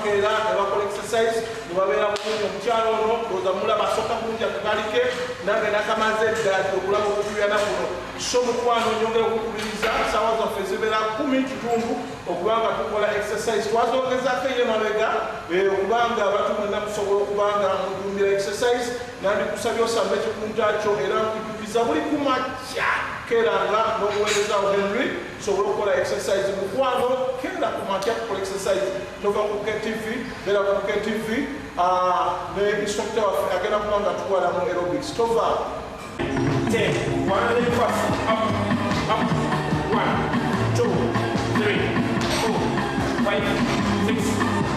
bakeera ne bakola exercise ne babeera bulungi omukyalo ono ndowooza mulaba asooka bulungi akakalike nange nakamaze eddala okulaba okutuyana kuno so mukwano nyongera okukubiriza saawa zaffe zibeera 10 kitundu okubanga tukola exercise twazongezaako ye mabega okubanga abantu mwena musobola okubanga mujumbira exercise nandikusabye osambe ekikuntakyo era nkujjukiza buli kumakya keranga n'okuweerezaawo Henry sobola okukola exercise mukwano kenda kumakya kukola exercise tova ku KTV beera ku KTV ne instructor waffe agenda kuba nga tukola mu aerobics tova 10 one leg fast up 1 2 3 4 5 6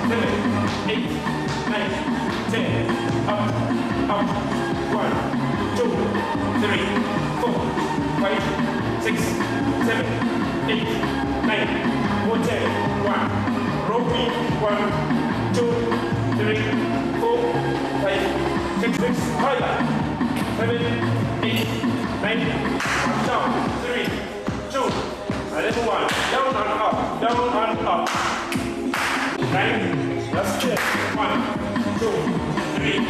7 8 9 10 up 1 2 3 4 5 6 7 8 9 1 10 1 roping 1 2 3 4 5 6 higher 7 8 9 down 3 2 and then 1 down and up 9 that's 10 1 2 3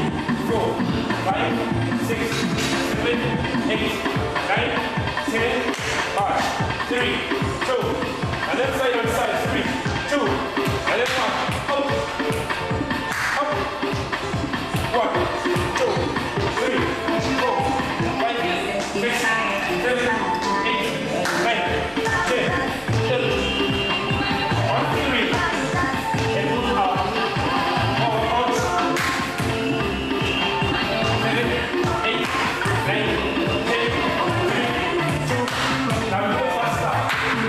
4 5 6 7 8 9 10 5 3 2 and then side on side 3 2 and then 1 up 1 2 3 4 5 6 7 8 9 10 1 3 and move up all out 7 8 9 10 3 2 now go faster 1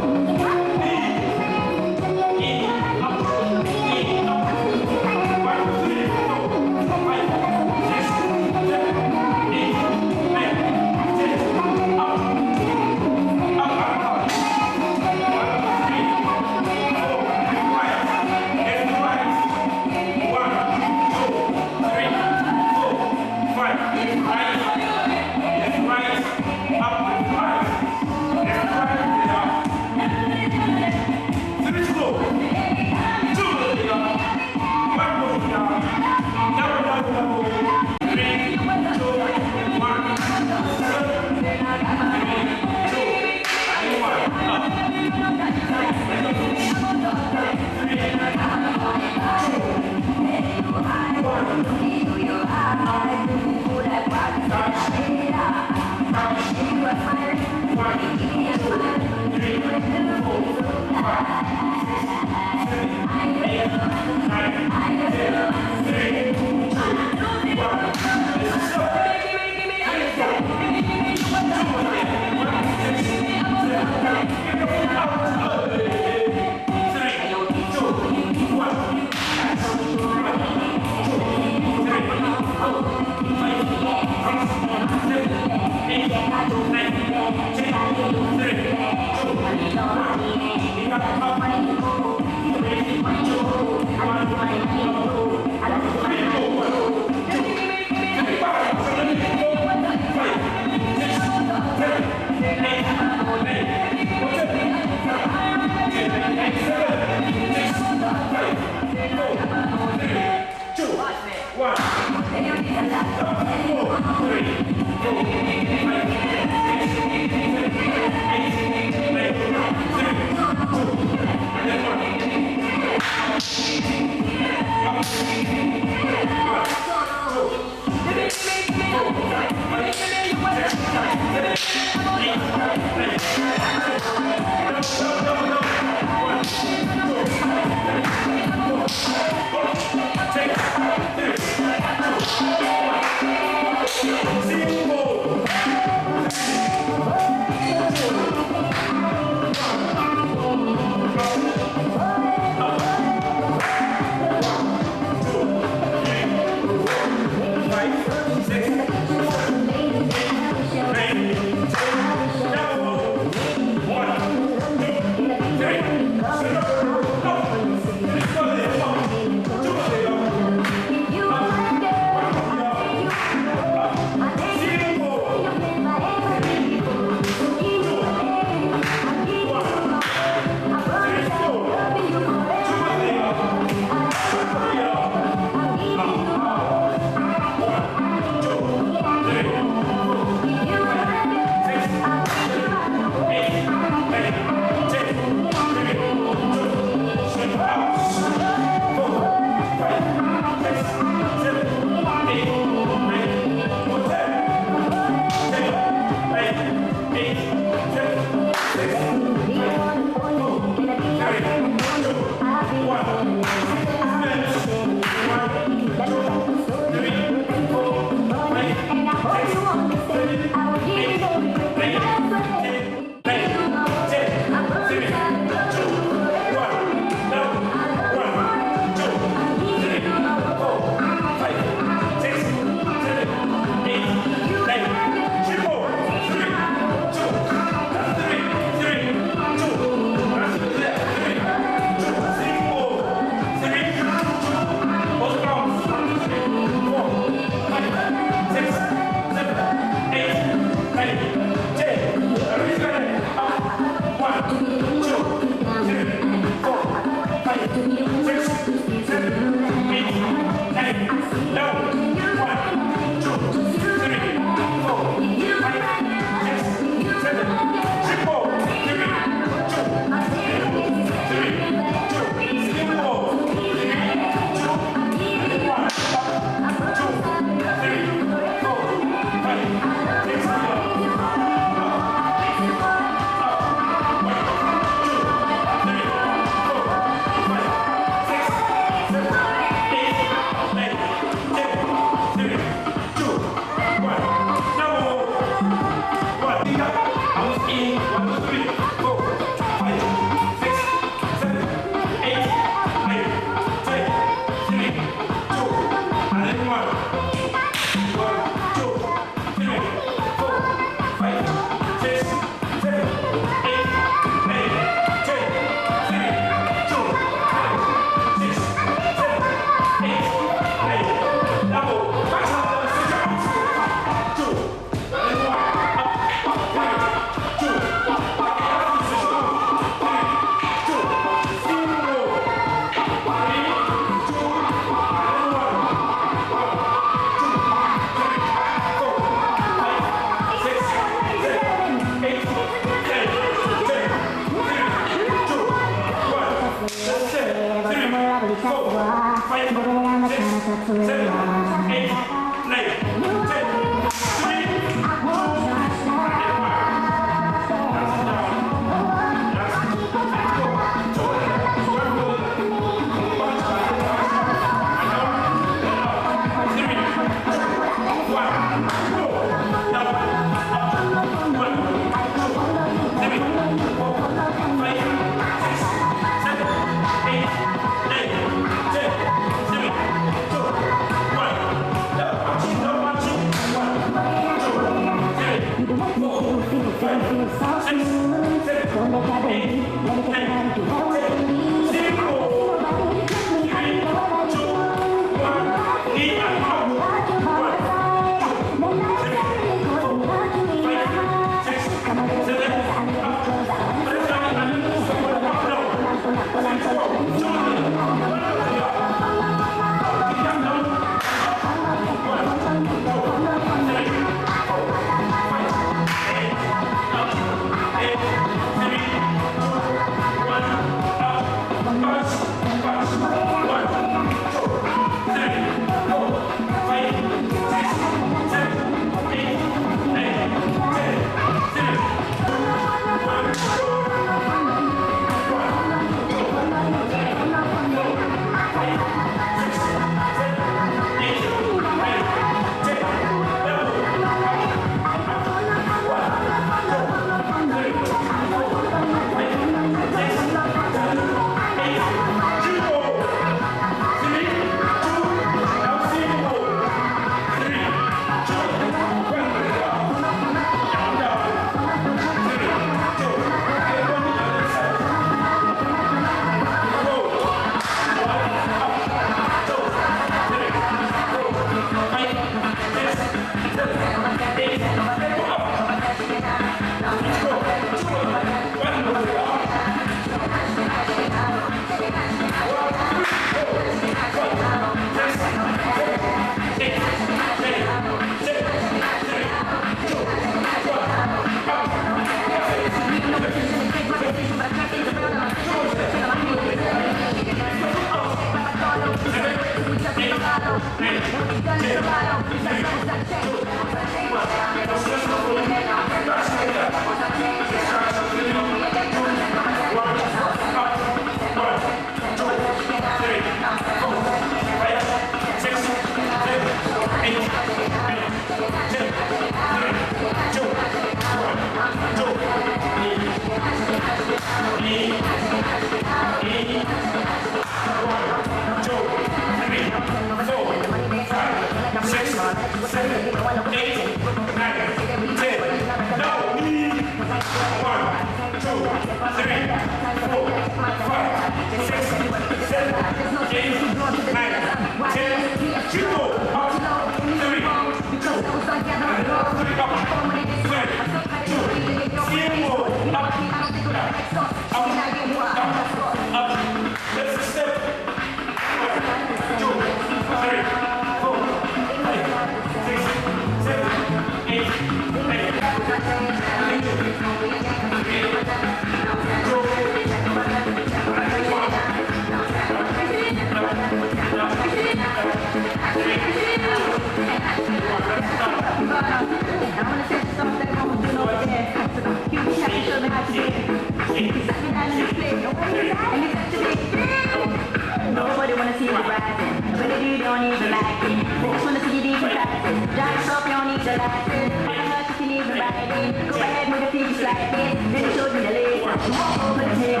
Nobody wanna see you rising, but if you don't even like it. They just wanna see you deep in practice. Giant up, you don't need to like it. On the hush, if you need to ride it. Go ahead, move the feet just like this. Then you show me the legs. You walk over the head.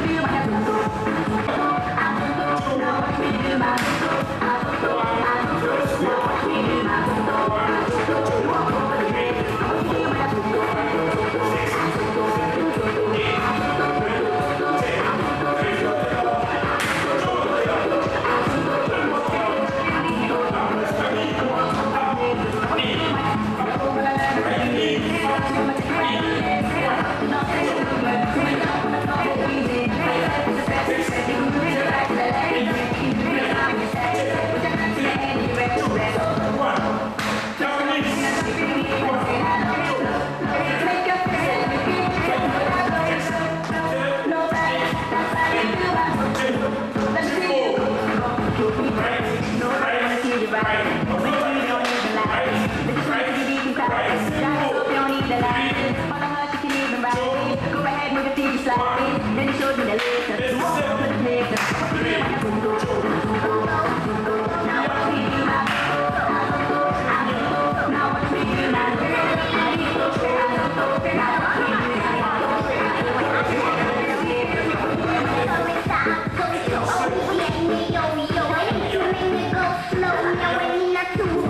You might have to go. Now watch me do my go. Now watch me do my go. You walk over the head. You might have to go. Then he showed me the legs. You walk over the legs. Now watch me do my now watch me do my slow, now when you're not too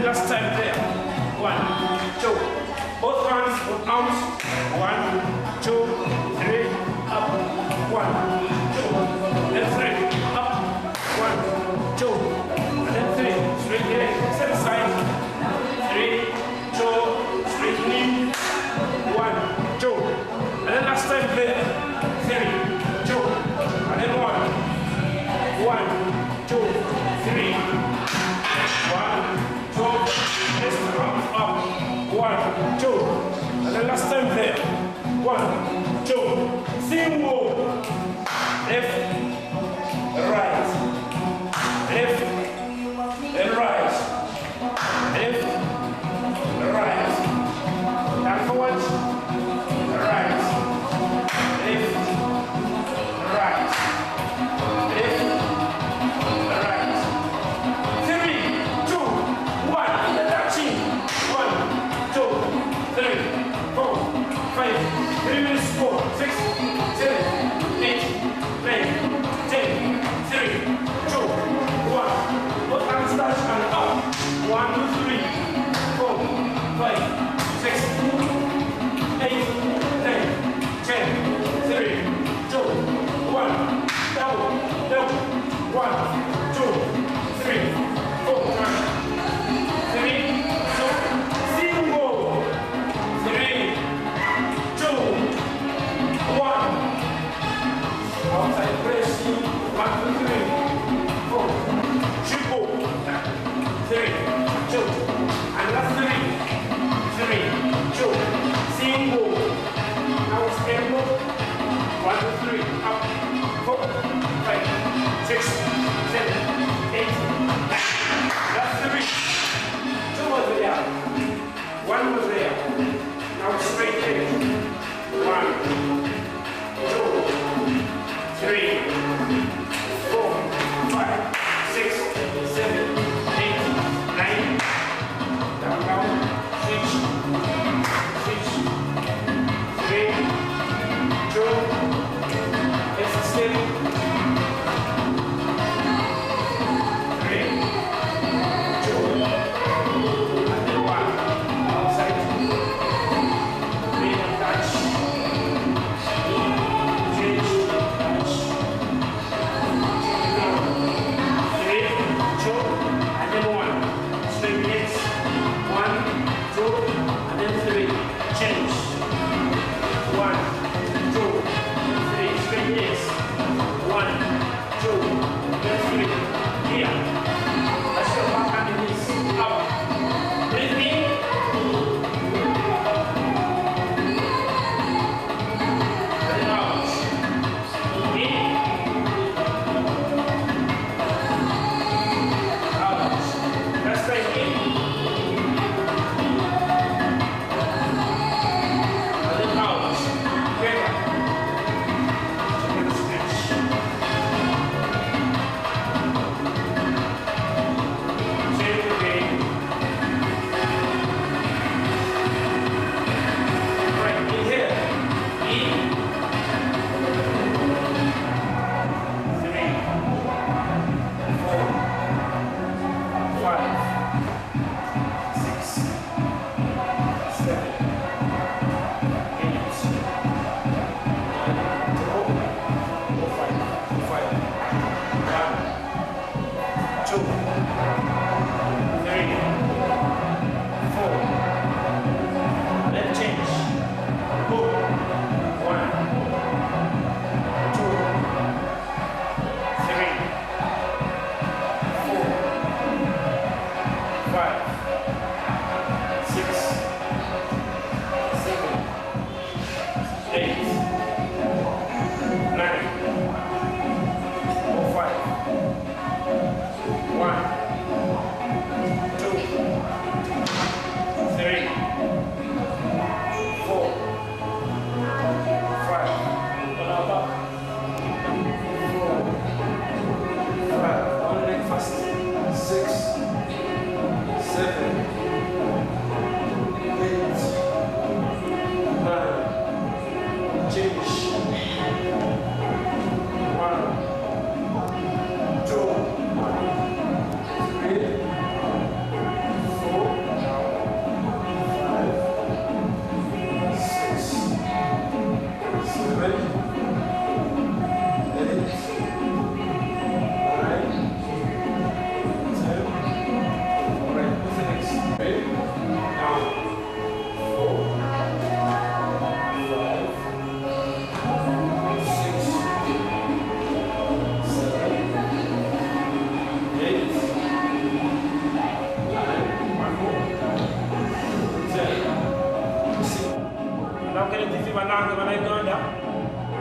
Last time there. 1, 2. Both hands on arms. 1, 2, 3. Up. 1, 2. Then 3. Up. 1, 2. And then 3. Straight leg. Same side. 3, 2. Straight knee. 1, 2. And then last time there. 3, 2. And then 1. 1, 2, 3. 1, 2, let's up, 1, 2, and then last time there, 1, 2, single, left, right, left, and right, left, right, and forward, right, left, right, left, right. 3, 2, 1, touching. 1, 2, 3, 4, 5, 3 minutes, 4, 6, 7, 8, 9, 10, 3, 2, 1. Both hands touch and up. 1, 2, 3, 4, 5, 6, 8, 9, 10, 3, 2, 1. Double, double. 1, 2, 3, 4, 3, 2, single. 3, 2, 1. Outside pressing. 1, 2, 3, 4. Triple. 3, 2. And last 3. 3, 2. Single. Now it's elbow. 1, 2, 3. Up. 4, 5, 6, 7, 8, 9. That's 3. 2 was there. 1 was there. Now straight leg. 1, 2, 3, 4, 5, 6, 7, 8, 9. Down, down. Switch. Switch. 3, 2. It's steady. 1,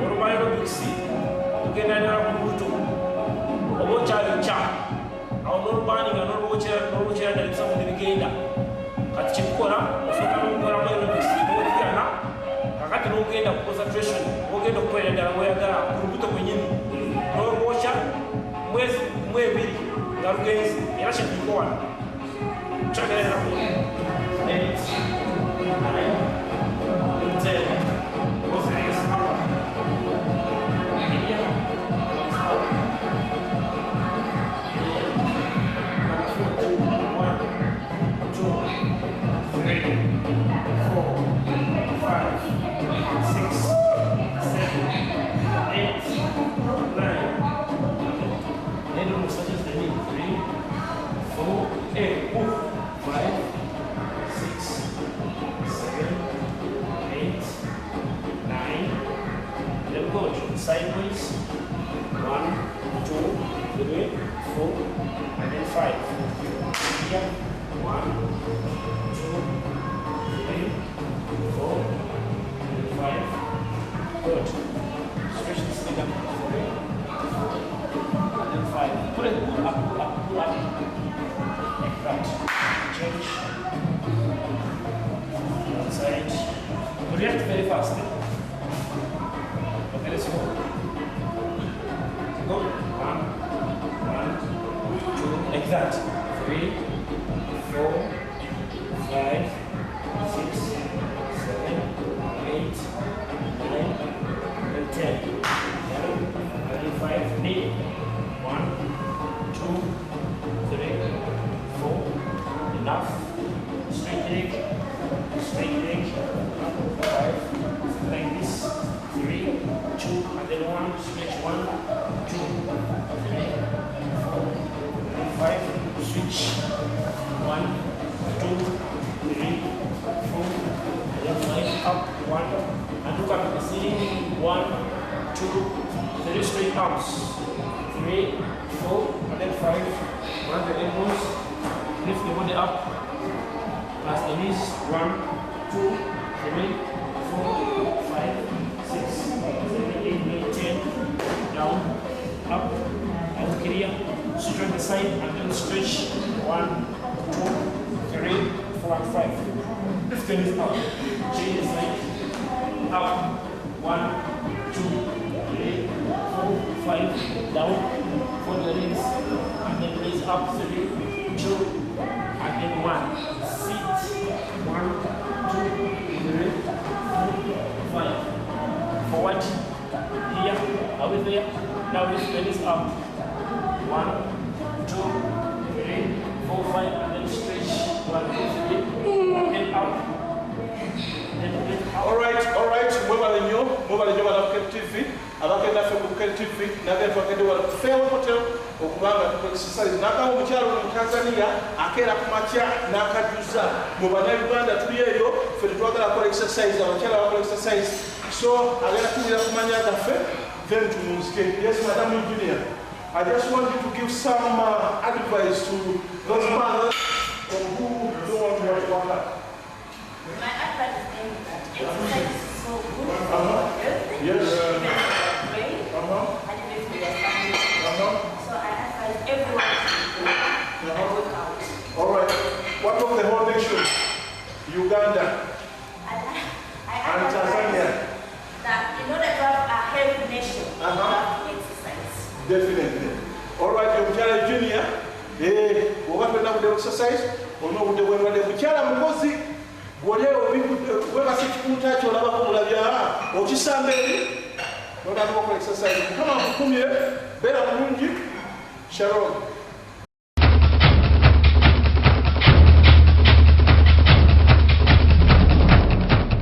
oluba aerobics tugenda ddala ku lubuto oba okyali kya awo n'olubaninga n'olwokyera ddala ebisamu ne bigenda kati kyekukola osooka n'okukolamu aerobics n'otigana kakati n'ogenda ku concentration ogenda okukolera ddala bweyagala ku lubuto kwenyini n'olwokya mwezi 2 nga lugenzi era kyekikola kyagerera 8 sideways 1, 2, 3, 4 and then 5 here 1, 2, 3, 4 and 5 good stretch this leg up 3, 4 and then 5 pull it pull up like that change outside react very fast okay let's go go 1, 2 like that 3, 4, 5, 6, 7, 8, 9 and 10 and 5 knee 1, 2, 3, 4 enough straight leg 5 like this 3, 2 and then 1 stretch 1, 2, 3, 4 and 5 switch 1, 2, 3, 4 and then 5 up 1 and look at the ceiling 1, 2, 3 straight arms 3, 4 and then 5 run the elbows lift the body up plus the knees 1, 2, 3, 4, 5, 6, 7, 8, 9, 10 down up and clear straight the side and then stretch 1, 2, 3, 4 and 5 lift the knees up change the side up 1, 2, 3, 4, 5 down for the legs and then knees up 3, 2 and then 1 sit 1, 2, 3, 4, 5 forward here are we there now lift the knees up 1, 2, 3, 4, 5 and then stretch 1, 2, 3 and then up all right mwebale nnyo bala Bukedde TV abagenda ffe ku Bukedde TV nagenda twagende wala kufeewo hotel okubanga tukola exercise n'akawa omukyalo mu Tanzania akeera ku makya n'akajuza mu bannayuganda tuli eyo ffe tetwagala kukola exercise abakyala bakola exercise so agenda tuwulira ku manya gaffe then tumuzike yes madam engineer I just want you to give some advice to those mothers who don't want to watch water. My advice is that exercise is so good for your health. Yes. Even for your brain, and even for your family. So I advise everyone to work out. All right. What of the whole nation? Uganda and Tanzania. That in order to have a healthy nation, you have to exercise. Definitely. All right, Mukyala Junior. Oba tolina budde exercise, olina obudde bw'endwadde. Mukyala mukozi, webasa ekikuuta kyo olabako bulabya okisamba eri n'otandika okola exercise. Mukama akukumye, beera bulungi. Shalom.